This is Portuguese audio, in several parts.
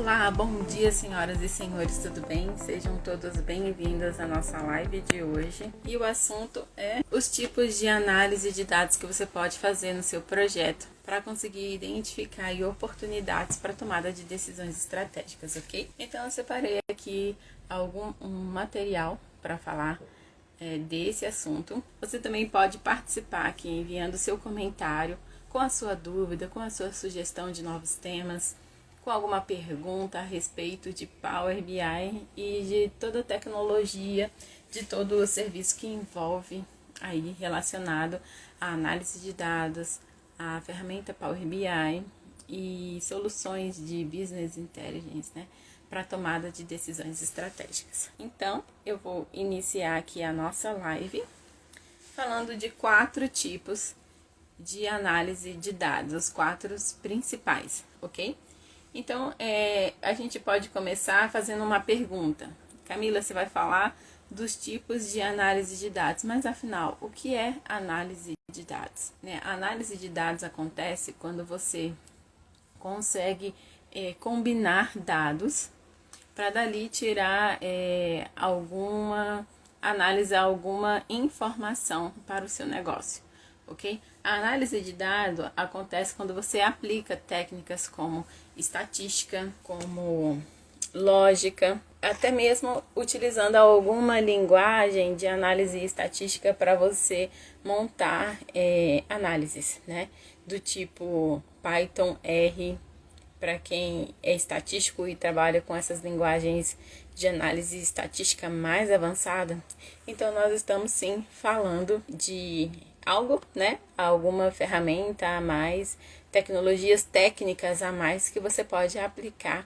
Olá, bom dia, senhoras e senhores, tudo bem? Sejam todos bem-vindos à nossa live de hoje. E o assunto é os tipos de análise de dados que você pode fazer no seu projeto para conseguir identificar oportunidades para tomada de decisões estratégicas, ok? Então eu separei aqui um material para falar desse assunto. Você também pode participar aqui enviando seu comentário com a sua dúvida, com a sua sugestão de novos temas, com alguma pergunta a respeito de Power BI e de toda a tecnologia, de todo o serviço que envolve aí relacionado à análise de dados, à ferramenta Power BI e soluções de Business Intelligence, né, para tomada de decisões estratégicas. Então, eu vou iniciar aqui a nossa live falando de 4 tipos de análise de dados, os 4 principais, ok? Então, a gente pode começar fazendo uma pergunta. Camila, você vai falar dos tipos de análise de dados, mas afinal, o que é análise de dados? A análise de dados acontece quando você consegue combinar dados para dali tirar analisar alguma informação para o seu negócio, ok? A análise de dados acontece quando você aplica técnicas como estatística, como lógica, até mesmo utilizando alguma linguagem de análise estatística para você montar análises, né? Do tipo Python, R, para quem é estatístico e trabalha com essas linguagens de análise estatística mais avançada. Então, nós estamos sim falando de algo, né? Alguma ferramenta a mais, tecnologias técnicas a mais que você pode aplicar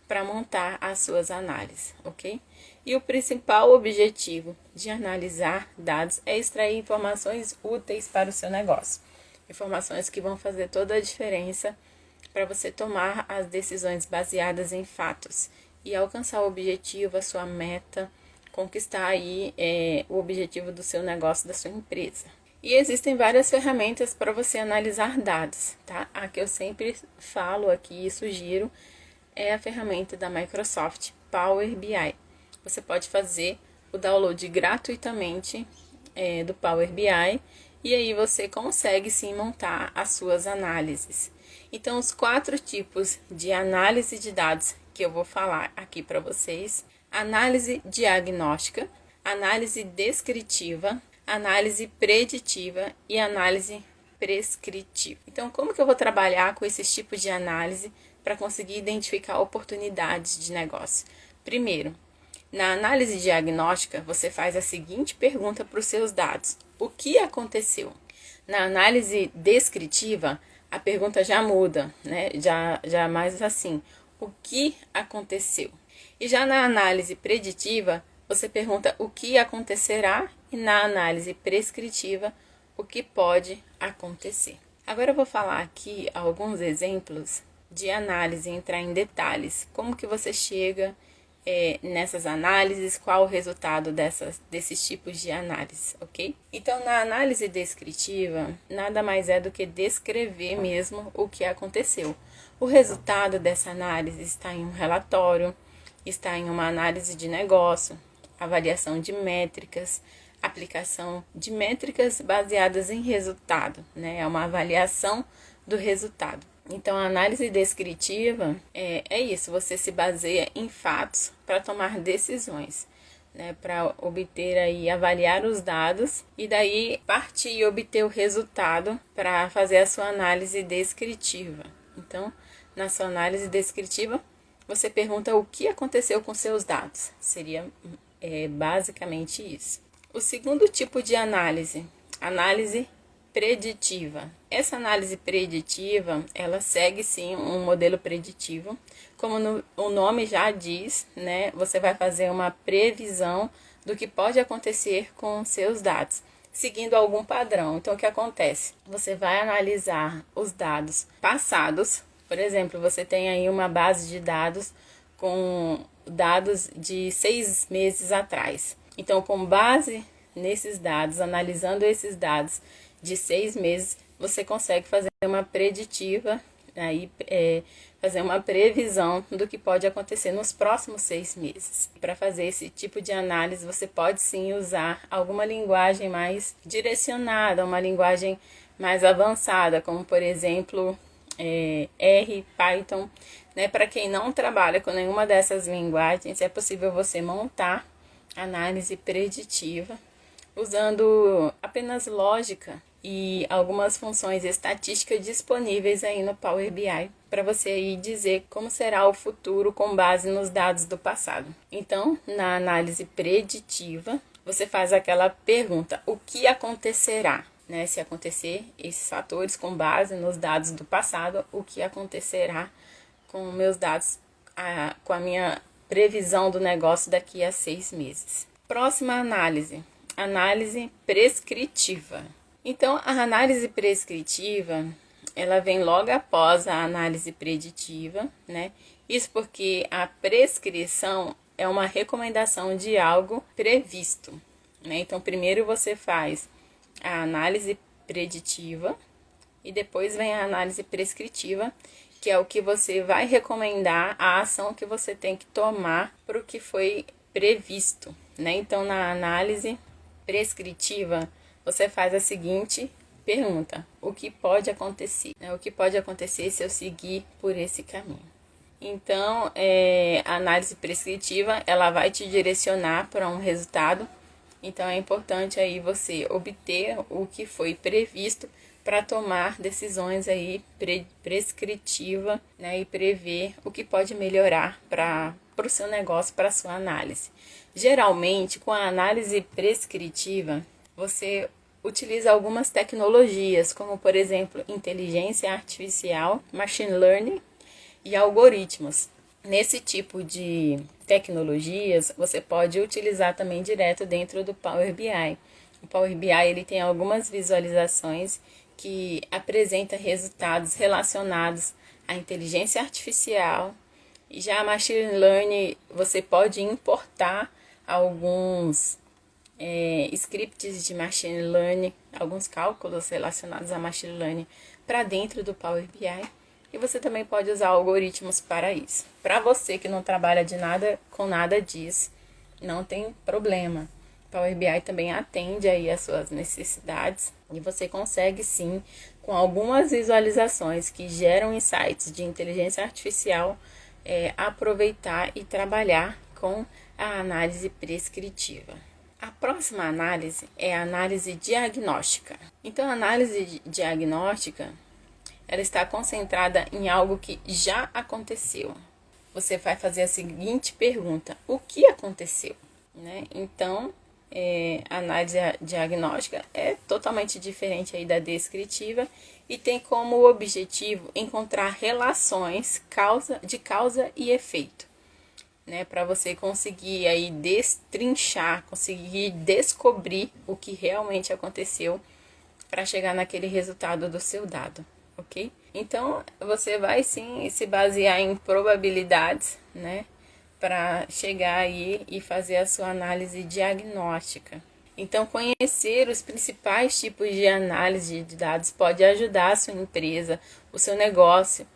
para montar as suas análises, ok? E o principal objetivo de analisar dados é extrair informações úteis para o seu negócio. Informações que vão fazer toda a diferença para você tomar as decisões baseadas em fatos e alcançar o objetivo, a sua meta, conquistar aí o objetivo do seu negócio, da sua empresa. E existem várias ferramentas para você analisar dados, tá? A que eu sempre falo aqui e sugiro é a ferramenta da Microsoft, Power BI. Você pode fazer o download gratuitamente do Power BI e aí você consegue sim montar as suas análises. Então, os 4 tipos de análise de dados que eu vou falar aqui para vocês: análise diagnóstica, análise descritiva, análise preditiva e análise prescritiva. Então, como que eu vou trabalhar com esses tipos de análise para conseguir identificar oportunidades de negócio? Primeiro, na análise diagnóstica, você faz a seguinte pergunta para os seus dados: o que aconteceu? Na análise descritiva, a pergunta já muda, né? Já mais assim: o que aconteceu? E já na análise preditiva, você pergunta o que acontecerá, e na análise prescritiva, o que pode acontecer. Agora eu vou falar aqui alguns exemplos de análise, entrar em detalhes, como que você chega nessas análises, qual o resultado desses tipos de análise, ok? Então, na análise descritiva, nada mais é do que descrever mesmo o que aconteceu. O resultado dessa análise está em um relatório, está em uma análise de negócio, avaliação de métricas, aplicação de métricas baseadas em resultado, né? É uma avaliação do resultado. Então, a análise descritiva é isso, você se baseia em fatos para tomar decisões, né? Para obter aí, avaliar os dados e daí partir e obter o resultado para fazer a sua análise descritiva. Então, na sua análise descritiva, você pergunta o que aconteceu com seus dados. Seria basicamente isso. O segundo tipo de análise preditiva. Essa análise preditiva, ela segue sim um modelo preditivo. Como o nome já diz, né? Você vai fazer uma previsão do que pode acontecer com seus dados, seguindo algum padrão. Então, o que acontece? Você vai analisar os dados passados. Por exemplo, você tem aí uma base de dados com dados de 6 meses atrás. Então, com base nesses dados, analisando esses dados de 6 meses, você consegue fazer uma preditiva aí fazer uma previsão do que pode acontecer nos próximos 6 meses. Para fazer esse tipo de análise, você pode sim usar alguma linguagem mais direcionada, uma linguagem mais avançada, como por exemplo R, Python, né? Para quem não trabalha com nenhuma dessas linguagens, é possível você montar análise preditiva usando apenas lógica e algumas funções estatísticas disponíveis aí no Power BI para você aí dizer como será o futuro com base nos dados do passado. Então, na análise preditiva, você faz aquela pergunta: o que acontecerá? Né? Se acontecer esses fatores com base nos dados do passado, o que acontecerá com meus dados, com a minha previsão do negócio daqui a 6 meses. Próxima análise, análise prescritiva. Então, a análise prescritiva, ela vem logo após a análise preditiva, né? Isso porque a prescrição é uma recomendação de algo previsto, né? Então, primeiro você faz a análise preditiva e depois vem a análise prescritiva, que é o que você vai recomendar, a ação que você tem que tomar para o que foi previsto, né? Então, na análise prescritiva, você faz a seguinte pergunta: o que pode acontecer? O que pode acontecer se eu seguir por esse caminho? Então, a análise prescritiva, ela vai te direcionar para um resultado. Então, é importante aí você obter o que foi previsto para tomar decisões aí prescritiva, né, e prever o que pode melhorar para o seu negócio, para a sua análise. Geralmente, com a análise prescritiva, você utiliza algumas tecnologias, como por exemplo, inteligência artificial, machine learning e algoritmos. Nesse tipo de tecnologias, você pode utilizar também direto dentro do Power BI. O Power BI ele tem algumas visualizações que apresentam resultados relacionados à inteligência artificial. E já a machine learning, você pode importar alguns scripts de machine learning, alguns cálculos relacionados a machine learning para dentro do Power BI. E você também pode usar algoritmos para isso. Para você que não trabalha com nada disso, não tem problema. Power BI também atende aí às suas necessidades e você consegue sim, com algumas visualizações que geram insights de inteligência artificial, aproveitar e trabalhar com a análise prescritiva. A próxima análise é a análise diagnóstica. Então, a análise diagnóstica, ela está concentrada em algo que já aconteceu. Você vai fazer a seguinte pergunta: o que aconteceu? Né? Então, a análise diagnóstica é totalmente diferente aí da descritiva e tem como objetivo encontrar relações de causa e efeito, né? Para você conseguir aí destrinchar, conseguir descobrir o que realmente aconteceu para chegar naquele resultado do seu dado. Ok? Então, você vai sim se basear em probabilidades, né? Para chegar aí e fazer a sua análise diagnóstica. Então, conhecer os principais tipos de análise de dados pode ajudar a sua empresa, o seu negócio,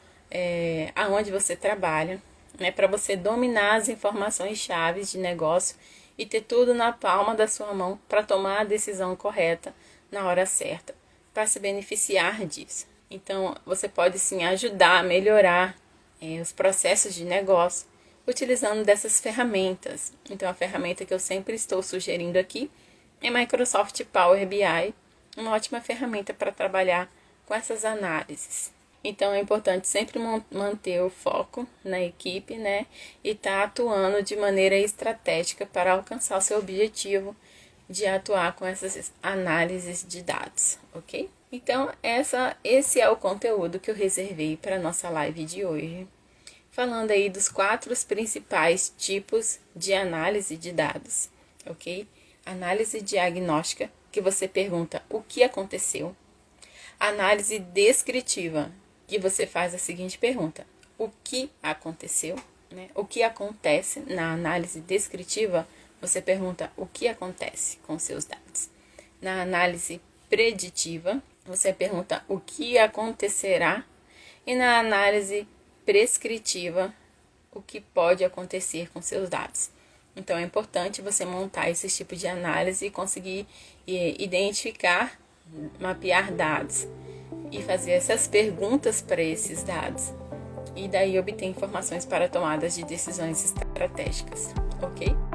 aonde você trabalha, né? Para você dominar as informações chaves de negócio e ter tudo na palma da sua mão para tomar a decisão correta na hora certa, para se beneficiar disso. Então, você pode sim ajudar a melhorar os processos de negócio utilizando dessas ferramentas. Então, a ferramenta que eu sempre estou sugerindo aqui é Microsoft Power BI, uma ótima ferramenta para trabalhar com essas análises. Então, é importante sempre manter o foco na equipe, né? E estar atuando de maneira estratégica para alcançar o seu objetivo de atuar com essas análises de dados, ok? Então, esse é o conteúdo que eu reservei para a nossa live de hoje, falando aí dos 4 principais tipos de análise de dados, ok? Análise diagnóstica, que você pergunta o que aconteceu. Análise descritiva, que você faz a seguinte pergunta: o que aconteceu? Né? O que acontece na análise descritiva? Você pergunta o que acontece com seus dados. Na análise preditiva, você pergunta o que acontecerá. e na análise prescritiva, o que pode acontecer com seus dados. Então, é importante você montar esse tipo de análise e conseguir identificar, mapear dados e fazer essas perguntas para esses dados. E daí obter informações para tomadas de decisões estratégicas, ok?